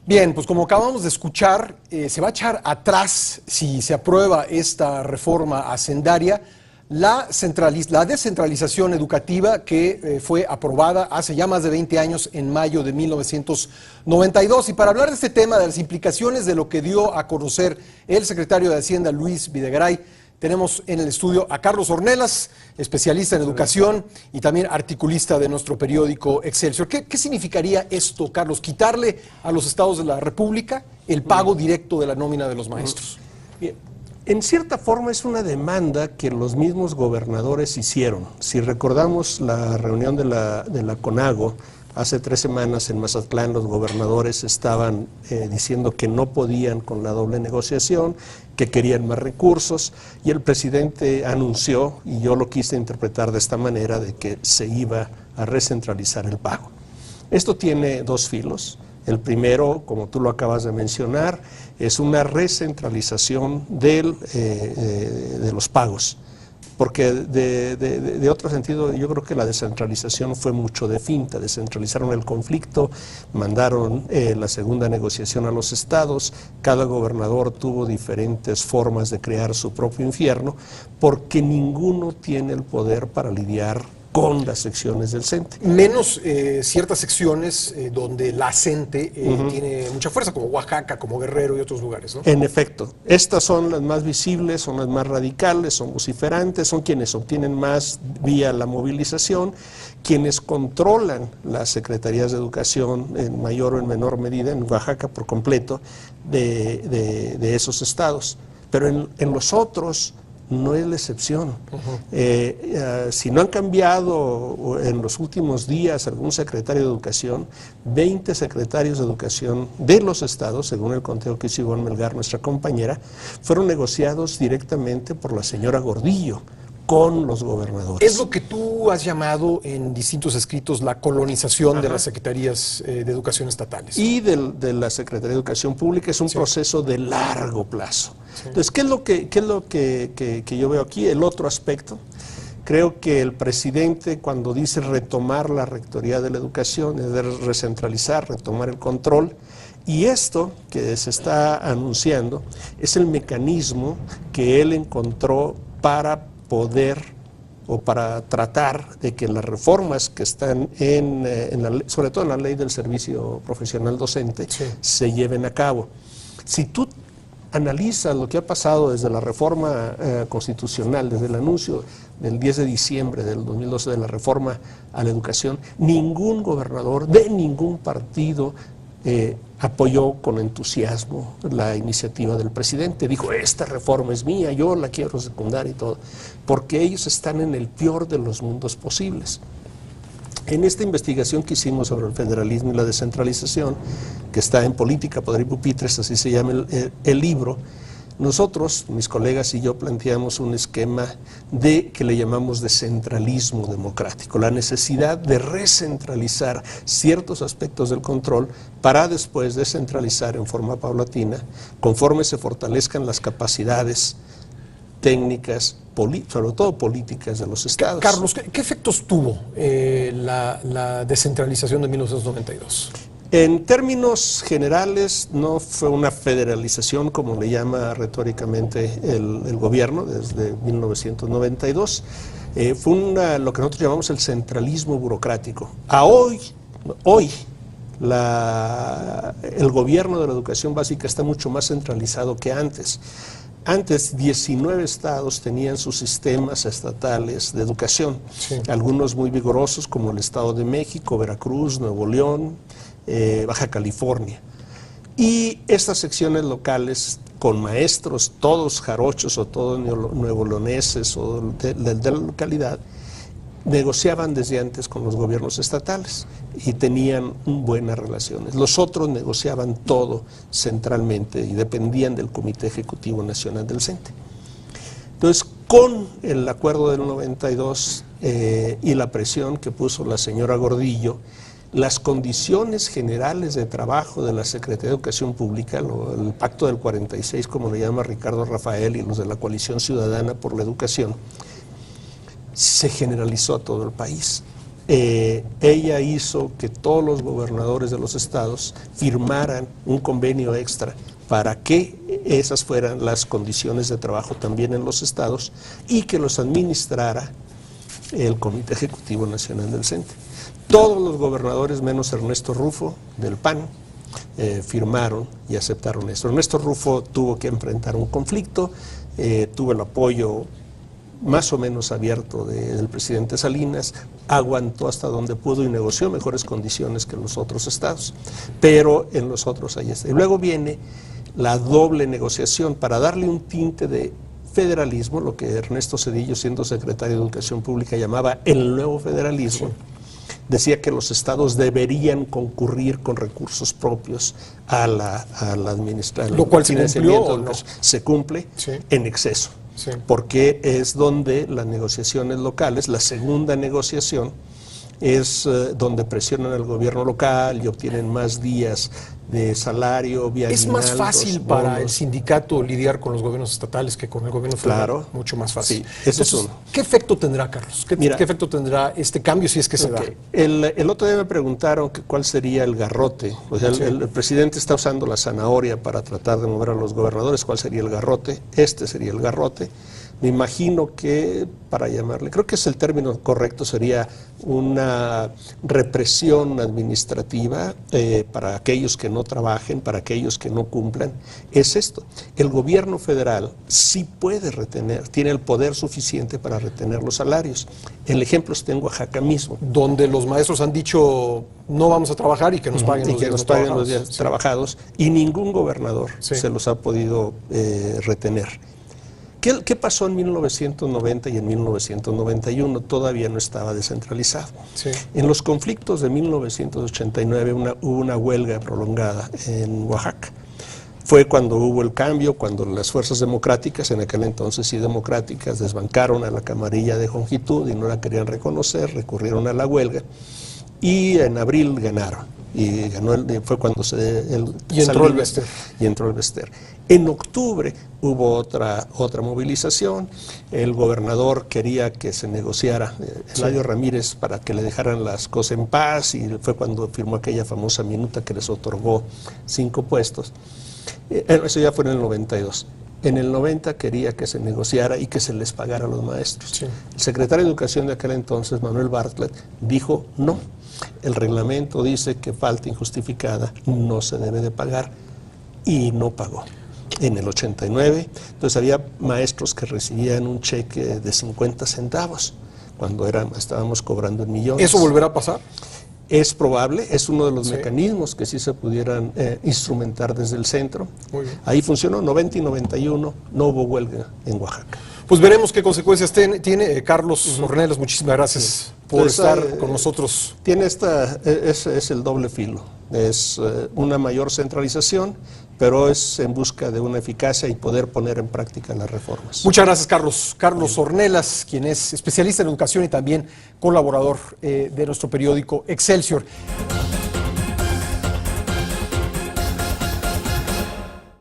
Bien, pues como acabamos de escuchar, se va a echar atrás, si se aprueba esta reforma hacendaria, la descentralización educativa que fue aprobada hace ya más de 20 años, en mayo de 1992. Y para hablar de este tema, de las implicaciones de lo que dio a conocer el secretario de Hacienda, Luis Videgaray, tenemos en el estudio a Carlos Ornelas, especialista en educación y también articulista de nuestro periódico Excelsior. ¿Qué significaría esto, Carlos? ¿Quitarle a los estados de la República el pago directo de la nómina de los maestros? Bien. En cierta forma es una demanda que los mismos gobernadores hicieron. Si recordamos la reunión de la CONAGO, hace 3 semanas en Mazatlán los gobernadores estaban diciendo que no podían con la doble negociación, que querían más recursos, y el presidente anunció, y yo lo quise interpretar de esta manera, de que se iba a recentralizar el pago. Esto tiene 2 filos. El primero, como tú lo acabas de mencionar, es una recentralización de los pagos. Porque de otro sentido, yo creo que la descentralización fue mucho de finta. Descentralizaron el conflicto, mandaron la segunda negociación a los estados, cada gobernador tuvo diferentes formas de crear su propio infierno, porque ninguno tiene el poder para lidiar con las secciones del CENTE. Menos ciertas secciones donde la CENTE tiene mucha fuerza, como Oaxaca, como Guerrero y otros lugares, ¿no? En efecto, estas son las más visibles, son las más radicales, son vociferantes, son quienes obtienen más vía la movilización, quienes controlan las secretarías de educación en mayor o en menor medida, en Oaxaca por completo, de esos estados. Pero en los otros no es la excepción. Si no han cambiado en los últimos días algún secretario de educación, 20 secretarios de educación de los estados, según el conteo que hizo Ivonne Melgar, nuestra compañera, fueron negociados directamente por la señora Gordillo con los gobernadores. Es lo que tú has llamado en distintos escritos la colonización de las secretarías de educación estatales. Y de la Secretaría de Educación Pública. Es un proceso de largo plazo. Entonces, ¿qué es lo que yo veo aquí? El otro aspecto. Creo que el presidente, cuando dice retomar la rectoría de la educación, es de recentralizar, retomar el control. Y esto que se está anunciando es el mecanismo que él encontró para poder o para tratar de que las reformas que están sobre todo en la ley del servicio profesional docente, se lleven a cabo. Si tú analizas lo que ha pasado desde la reforma constitucional, desde el anuncio del 10 de diciembre del 2012 de la reforma a la educación, ningún gobernador de ningún partido apoyó con entusiasmo la iniciativa del presidente. Dijo, esta reforma es mía, yo la quiero secundar y todo, porque ellos están en el peor de los mundos posibles. En esta investigación que hicimos sobre el federalismo y la descentralización, que está en Política, Poder y Pupitres, así se llama el libro, nosotros, mis colegas y yo, planteamos un esquema que le llamamos de centralismo democrático, la necesidad de recentralizar ciertos aspectos del control para después descentralizar en forma paulatina, conforme se fortalezcan las capacidades técnicas, sobre todo políticas de los estados. Carlos, ¿qué efectos tuvo la descentralización de 1992? En términos generales, no fue una federalización como le llama retóricamente el gobierno desde 1992. Fue lo que nosotros llamamos el centralismo burocrático. Hoy el gobierno de la educación básica está mucho más centralizado que antes. Antes, 19 estados tenían sus sistemas estatales de educación, algunos muy vigorosos como el Estado de México, Veracruz, Nuevo León, Baja California. Y estas secciones locales con maestros, todos jarochos o todos nuevo-leoneses o de la localidad, negociaban desde antes con los gobiernos estatales y tenían buenas relaciones. Los otros negociaban todo centralmente y dependían del Comité Ejecutivo Nacional del CENTE. Entonces, con el acuerdo del 92 y la presión que puso la señora Gordillo, las condiciones generales de trabajo de la Secretaría de Educación Pública, el Pacto del 46, como le llama Ricardo Rafael, y los de la Coalición Ciudadana por la Educación, se generalizó a todo el país. ella hizo que todos los gobernadores de los estados firmaran un convenio extra para que esas fueran las condiciones de trabajo también en los estados y que los administrara el Comité Ejecutivo Nacional del CENTE. Todos los gobernadores, menos Ernesto Rufo, del PAN, firmaron y aceptaron esto. Ernesto Rufo tuvo que enfrentar un conflicto, tuvo el apoyo más o menos abierto del presidente Salinas, aguantó hasta donde pudo y negoció mejores condiciones que en los otros estados, pero en los otros ahí está. Y luego viene la doble negociación para darle un tinte de federalismo, lo que Ernesto Zedillo, siendo secretario de Educación Pública, llamaba el nuevo federalismo. Sí. Decía que los estados deberían concurrir con recursos propios a la administración. Lo cual se cumplió o no. Se cumple sí. en exceso. Sí. Porque es donde las negociaciones locales, la segunda negociación, es donde presionan al gobierno local y obtienen más días de salario, vía Es más fácil para el sindicato lidiar con los gobiernos estatales que con el gobierno federal. Claro. Mucho más fácil. Sí, entonces, ¿qué efecto tendrá, Carlos? ¿Qué efecto tendrá este cambio si es que se da? El otro día me preguntaron cuál sería el garrote. O sea, sí. el presidente está usando la zanahoria para tratar de mover a los gobernadores. ¿Cuál sería el garrote? Este sería el garrote. Me imagino que, para llamarle, creo que es el término correcto, sería una represión administrativa para aquellos que no trabajen, para aquellos que no cumplan. Es esto, el gobierno federal sí puede retener, tiene el poder suficiente para retener los salarios. El ejemplo está en Oaxaca mismo. Donde los maestros han dicho, no vamos a trabajar y que nos paguen los días trabajados, y ningún gobernador se los ha podido retener. ¿Qué pasó en 1990 y en 1991? Todavía no estaba descentralizado. Sí. En los conflictos de 1989 hubo una huelga prolongada en Oaxaca. Fue cuando hubo el cambio, cuando las fuerzas democráticas, en aquel entonces sí democráticas, desbancaron a la camarilla de Jongitud y no la querían reconocer, recurrieron a la huelga y en abril ganaron. Y ganó fue cuando entró el Bester. Y entró el Bester. En octubre hubo otra movilización. El gobernador quería que se negociara Eladio Ramírez para que le dejaran las cosas en paz, y fue cuando firmó aquella famosa minuta que les otorgó 5 puestos. Eso ya fue en el 92. En el 90 quería que se negociara y que se les pagara a los maestros. Sí. El secretario de Educación de aquel entonces, Manuel Bartlett, dijo no. El reglamento dice que falta injustificada no se debe de pagar, y no pagó. En el 89, entonces había maestros que recibían un cheque de 50 centavos cuando estábamos cobrando en millones. ¿Eso volverá a pasar? Es probable, es uno de los mecanismos que sí se pudieran instrumentar desde el centro. Muy bien. Ahí funcionó. 90 y 91 no hubo huelga en Oaxaca. Pues veremos qué consecuencias tiene. Carlos Ornelas, muchísimas gracias por estar con nosotros. Tiene es el doble filo. Es una mayor centralización, pero es en busca de una eficacia y poder poner en práctica las reformas. Muchas gracias, Carlos. Carlos Ornelas, quien es especialista en educación y también colaborador de nuestro periódico Excelsior.